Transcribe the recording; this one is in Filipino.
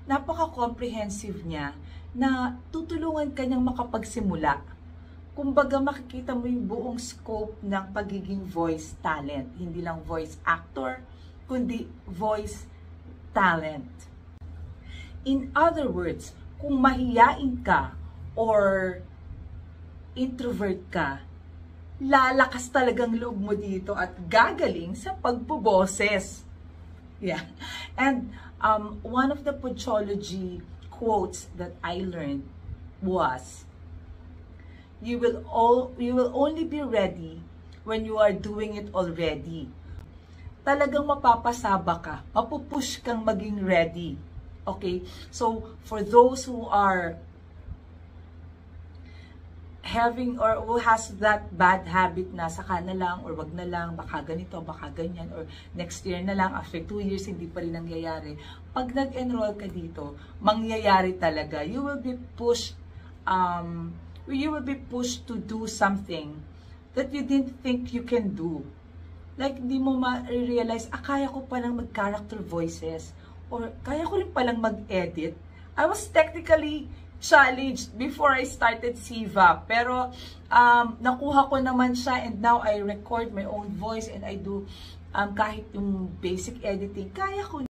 napaka-comprehensive niya na tutulungan ka niyang makapagsimula. Kumbaga makikita mo yung buong scope ng pagiging voice talent. Hindi lang voice actor, kundi voice talent. In other words, kung mahiyain ka or introvert ka, lalakas talagang loob mo dito at gagaling sa pagboboses. Yeah. And one of the Puchology quotes that I learned was, you will only be ready when you are doing it already. Talagang mapapasaba ka, mapupush kang maging ready. Okay? So, for those who are having or who has that bad habit na saka na lang or wag na lang, baka ganito, baka ganyan, or next year na lang, after 2 years hindi pa rin nangyayari. Pag nag-enroll ka dito, mangyayari talaga. You will be pushed to do something that you didn't think you can do. Like, di mo ma-realize, kaya ko palang mag-character voices, or kaya ko rin palang mag-edit. I was technically challenged before I started Siva, pero nakuha ko naman siya, and now I record my own voice and I do kahit yung basic editing, kaya ko